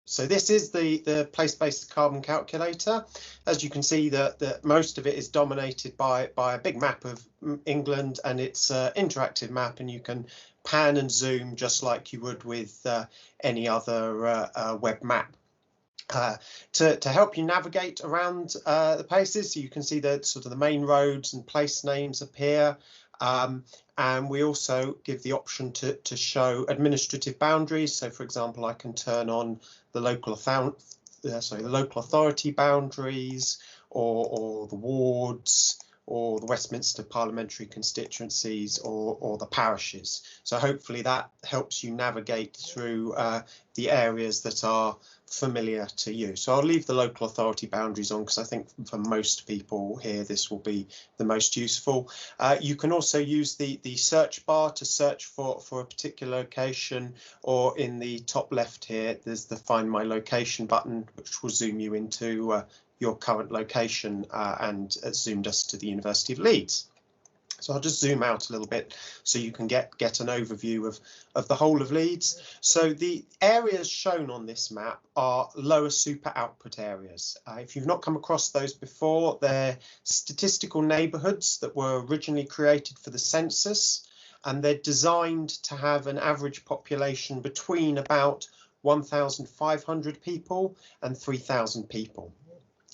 So this is the place-based carbon calculator. As you can see, that most of it is dominated by a big map of England, and it's an interactive map, and you can pan and zoom just like you would with any other web map. To help you navigate around the places, so you can see that sort of the main roads and place names appear. And we also give the option to show administrative boundaries. So, for example, I can turn on the local authority boundaries, or the wards, or the Westminster parliamentary constituencies, or the parishes. So hopefully that helps you navigate through the areas that are familiar to you. So I'll leave the local authority boundaries on because I think for most people here this will be the most useful. You can also use the search bar to search for a particular location, or in the top left here there's the Find My Location button, which will zoom you into your current location, and zoomed us to the University of Leeds. So I'll just zoom out a little bit so you can get an overview of the whole of Leeds. So the areas shown on this map are lower super output areas. If you've not come across those before, they're statistical neighbourhoods that were originally created for the census, and they're designed to have an average population between about 1,500 people and 3,000 people.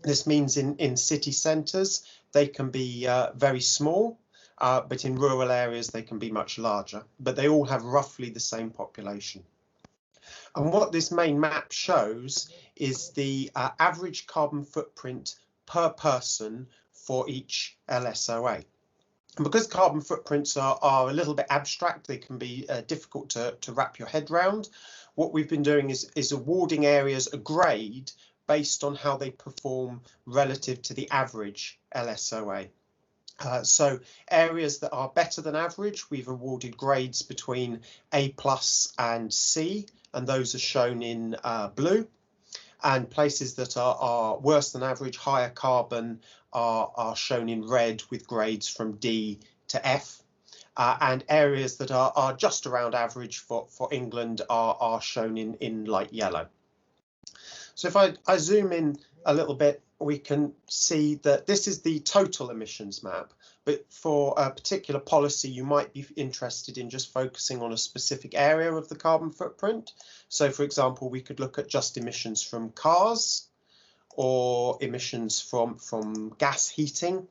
This means in city centres they can be very small, but in rural areas they can be much larger, but they all have roughly the same population. And what this main map shows is the average carbon footprint per person for each LSOA. And because carbon footprints are a little bit abstract, they can be difficult to wrap your head round. What we've been doing is awarding areas a grade based on how they perform relative to the average LSOA. So areas that are better than average, we've awarded grades between A+ and C, and those are shown in blue. And places that are worse than average, higher carbon, are shown in red with grades from D to F. And areas that are just around average for England are shown in light yellow. So if I zoom in a little bit, we can see that this is the total emissions map, but for a particular policy you might be interested in just focusing on a specific area of the carbon footprint. So for example, we could look at just emissions from cars, or emissions from gas heating,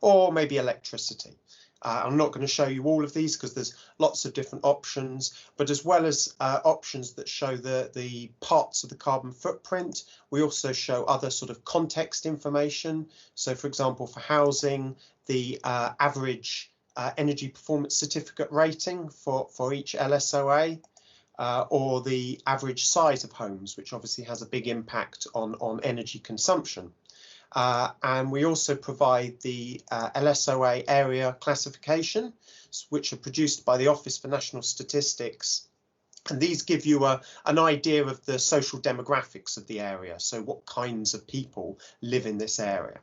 or maybe electricity. I'm not going to show you all of these because there's lots of different options, but as well as options that show the parts of the carbon footprint, we also show other sort of context information. So for example, for housing, the average energy performance certificate rating for each LSOA, or the average size of homes, which obviously has a big impact on energy consumption. And we also provide the LSOA area classification, which are produced by the Office for National Statistics. And these give you an idea of the social demographics of the area, so what kinds of people live in this area.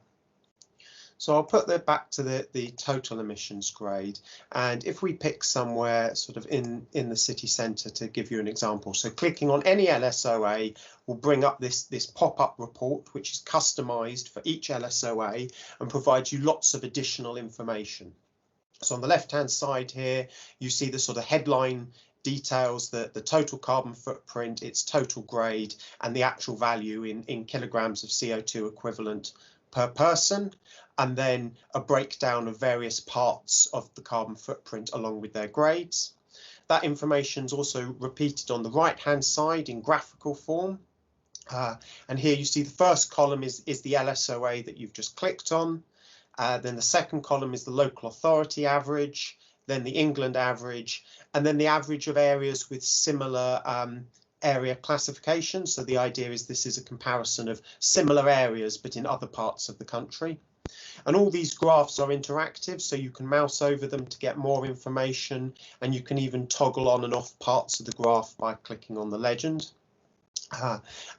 So I'll put that back to the total emissions grade, and if we pick somewhere sort of in the city centre to give you an example, so clicking on any LSOA will bring up this pop-up report, which is customised for each LSOA and provides you lots of additional information. So on the left-hand side here, you see the sort of headline details, the total carbon footprint, its total grade, and the actual value in kilograms of CO2 equivalent per person, and then a breakdown of various parts of the carbon footprint along with their grades. That information is also repeated on the right hand side in graphical form, and here you see the first column is the LSOA that you've just clicked on, then the second column is the local authority average, then the England average, and then the average of areas with similar area classification. So the idea is this is a comparison of similar areas but in other parts of the country. And all these graphs are interactive, so you can mouse over them to get more information, and you can even toggle on and off parts of the graph by clicking on the legend.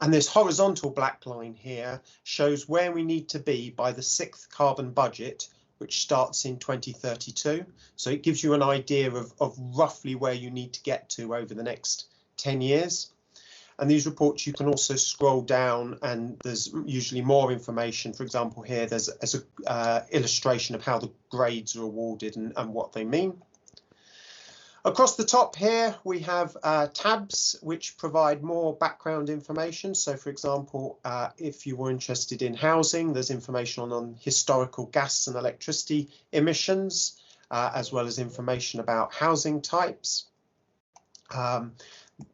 And this horizontal black line here shows where we need to be by the 6th carbon budget, which starts in 2032. So it gives you an idea of roughly where you need to get to over the next 10 years. And these reports you can also scroll down, and there's usually more information. For example, here there's a illustration of how the grades are awarded and what they mean. Across the top here we have tabs which provide more background information. So for example, if you were interested in housing, there's information on historical gas and electricity emissions, as well as information about housing types.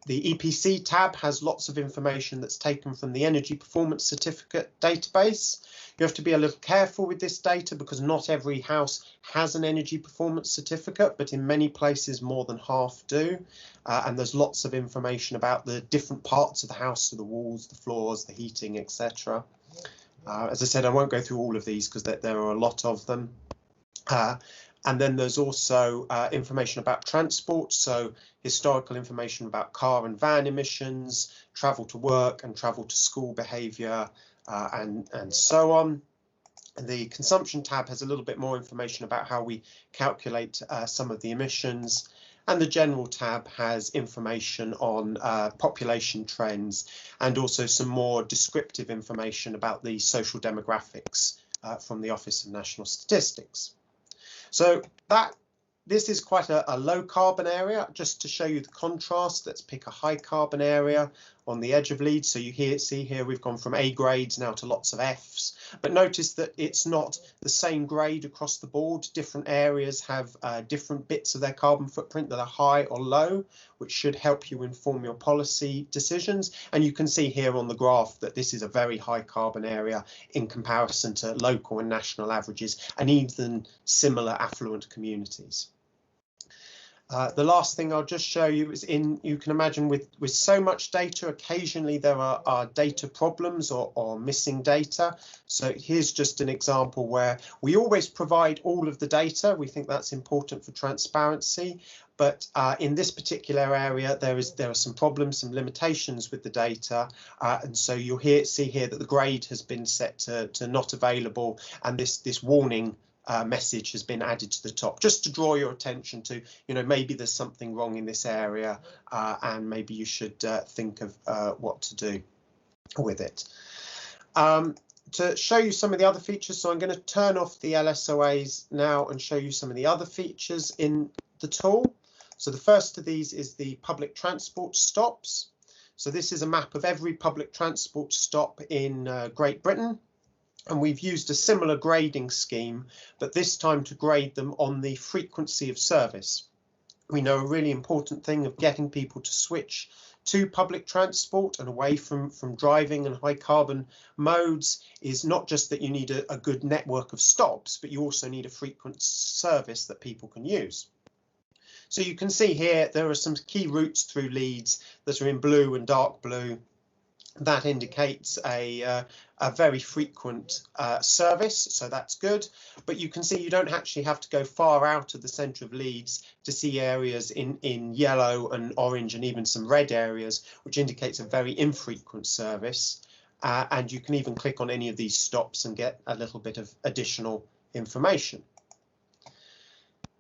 The EPC tab has lots of information that's taken from the Energy Performance Certificate database. You have to be a little careful with this data because not every house has an Energy Performance Certificate, but in many places more than half do. And there's lots of information about the different parts of the house, so the walls, the floors, the heating, etc. As I said, I won't go through all of these because there are a lot of them. And then there's also information about transport, so historical information about car and van emissions, travel to work and travel to school behaviour, and so on. And the consumption tab has a little bit more information about how we calculate some of the emissions. And the general tab has information on population trends and also some more descriptive information about the social demographics from the Office of National Statistics. So this is quite a low carbon area. Just to show you the contrast, let's pick a high carbon area on the edge of Leeds. So you see here we've gone from A grades now to lots of Fs, but notice that it's not the same grade across the board. Different areas have different bits of their carbon footprint that are high or low, which should help you inform your policy decisions. And you can see here on the graph that this is a very high carbon area in comparison to local and national averages and even similar affluent communities. The last thing I'll just show you is you can imagine with so much data, occasionally there are data problems or missing data. So here's just an example where we always provide all of the data. We think that's important for transparency. But in this particular area, there are some problems, some limitations with the data. And so you'll see here that the grade has been set to not available, and this warning message has been added to the top, just to draw your attention to, maybe there's something wrong in this area, and maybe you should think of what to do with it. To show you some of the other features, so I'm going to turn off the LSOAs now and show you some of the other features in the tool. So the first of these is the public transport stops. So this is a map of every public transport stop in Great Britain. And we've used a similar grading scheme, but this time to grade them on the frequency of service. We know a really important thing of getting people to switch to public transport and away from driving and high carbon modes is not just that you need a good network of stops, but you also need a frequent service that people can use. So you can see here there are some key routes through Leeds that are in blue and dark blue. That indicates a very frequent service, so that's good. But you can see you don't actually have to go far out of the centre of Leeds to see areas in yellow and orange and even some red areas, which indicates a very infrequent service. And you can even click on any of these stops and get a little bit of additional information.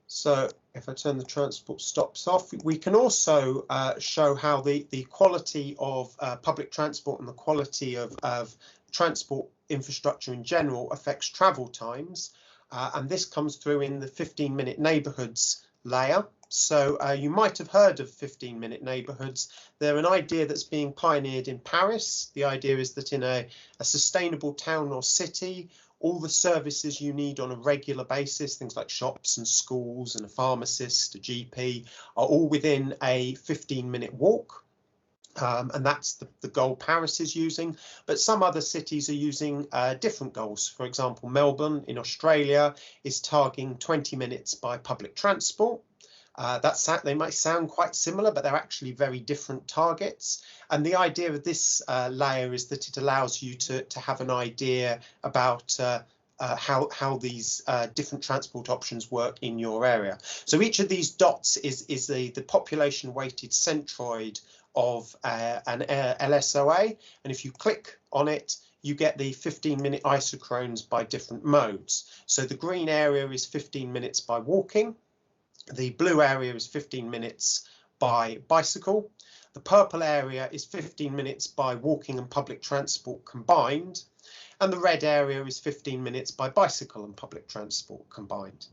So if I turn the transport stops off, we can also show how the quality of public transport and the quality of transport infrastructure in general affects travel times. And this comes through in the 15-minute neighbourhoods layer. So you might have heard of 15-minute neighbourhoods. They're an idea that's being pioneered in Paris. The idea is that in a sustainable town or city, all the services you need on a regular basis, things like shops and schools and a pharmacist, a GP, are all within a 15-minute walk. And that's the goal Paris is using. But some other cities are using different goals. For example, Melbourne in Australia is targeting 20 minutes by public transport. They might sound quite similar, but they're actually very different targets. And the idea of this layer is that it allows you to have an idea about how these different transport options work in your area. So each of these dots is the population weighted centroid of an LSOA. And if you click on it, you get the 15-minute isochrones by different modes. So the green area is 15 minutes by walking. The blue area is 15 minutes by bicycle. The purple area is 15 minutes by walking and public transport combined, and the red area is 15 minutes by bicycle and public transport combined.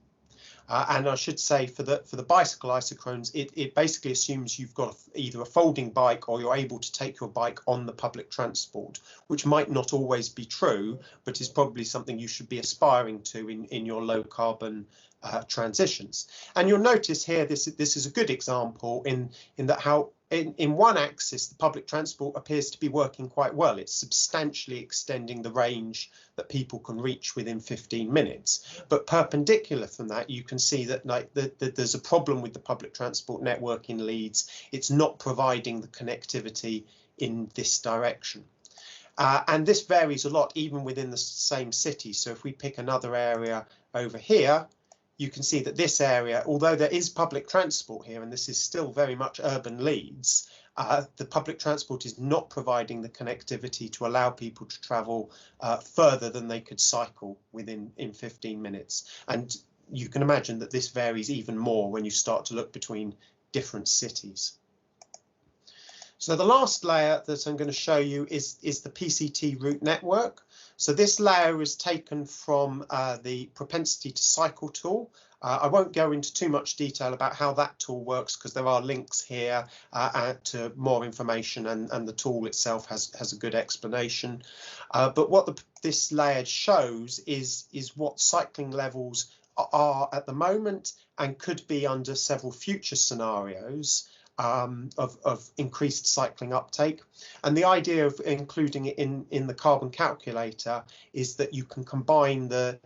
And I should say for the bicycle isochrones, it basically assumes you've got either a folding bike or you're able to take your bike on the public transport, which might not always be true, but is probably something you should be aspiring to in your low carbon transitions. And you'll notice here this is a good example in that how in one axis the public transport appears to be working quite well. It's substantially extending the range that people can reach within 15 minutes. But perpendicular from that, you can see that there's a problem with the public transport network in Leeds. It's not providing the connectivity in this direction. And this varies a lot even within the same city. So if we pick another area over here, you can see that this area, although there is public transport here, and this is still very much urban Leeds, the public transport is not providing the connectivity to allow people to travel further than they could cycle within 15 minutes. And you can imagine that this varies even more when you start to look between different cities. So the last layer that I'm going to show you is the Pct Root Network. So this layer is taken from the propensity to cycle tool. I won't go into too much detail about how that tool works because there are links here to more information, and the tool itself has a good explanation. But what this layer shows is what cycling levels are at the moment and could be under several future scenarios of increased cycling uptake. And the idea of including it in the carbon calculator is that you can combine the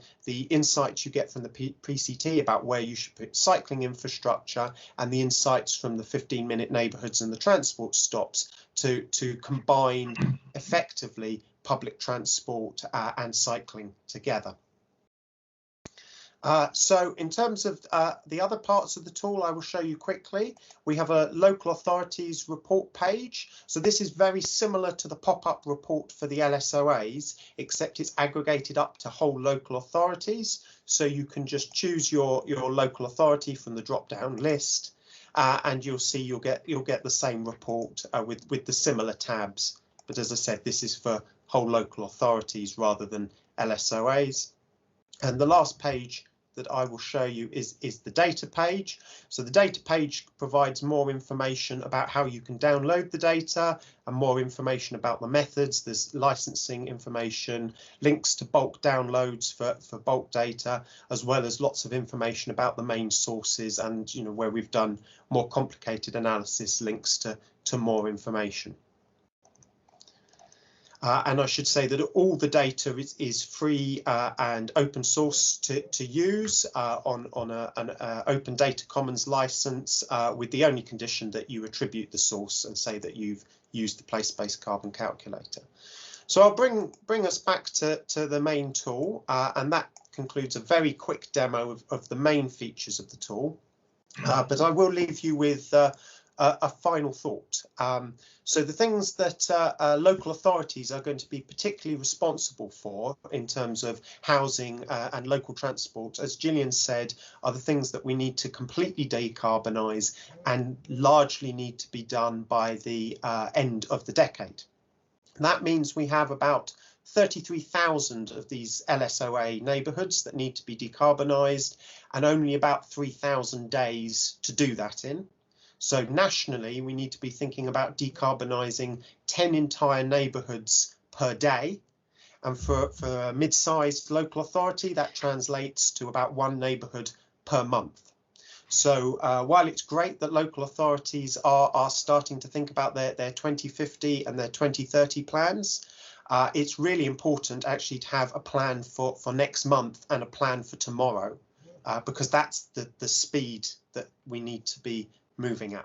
insights you get from the PCT about where you should put cycling infrastructure and the insights from the 15-minute neighbourhoods and the transport stops to combine effectively public transport and cycling together. So in terms of the other parts of the tool, I will show you quickly. We have a local authorities report page. So this is very similar to the pop-up report for the LSOAs, except it's aggregated up to whole local authorities. So you can just choose your local authority from the drop-down list, and you'll see you'll get the same report with the similar tabs. But as I said, this is for whole local authorities rather than LSOAs. And the last page that I will show you is the data page. So the data page provides more information about how you can download the data and more information about the methods. There's licensing information, links to bulk downloads for bulk data, as well as lots of information about the main sources and, you know, where we've done more complicated analysis, links to more information. And I should say that all the data is free and open source to use on an Open Data Commons license, with the only condition that you attribute the source and say that you've used the place-based carbon calculator. So I'll bring us back to the main tool, and that concludes a very quick demo of the main features of the tool. But I will leave you with a final thought. So the things that local authorities are going to be particularly responsible for in terms of housing and local transport, as Gillian said, are the things that we need to completely decarbonise and largely need to be done by the end of the decade. And that means we have about 33,000 of these LSOA neighbourhoods that need to be decarbonised, and only about 3,000 days to do that in. So nationally, we need to be thinking about decarbonising 10 entire neighbourhoods per day. And for a mid-sized local authority, that translates to about one neighbourhood per month. So while it's great that local authorities are starting to think about their 2050 and their 2030 plans, it's really important actually to have a plan for next month and a plan for tomorrow, because that's the speed that we need to be moving at.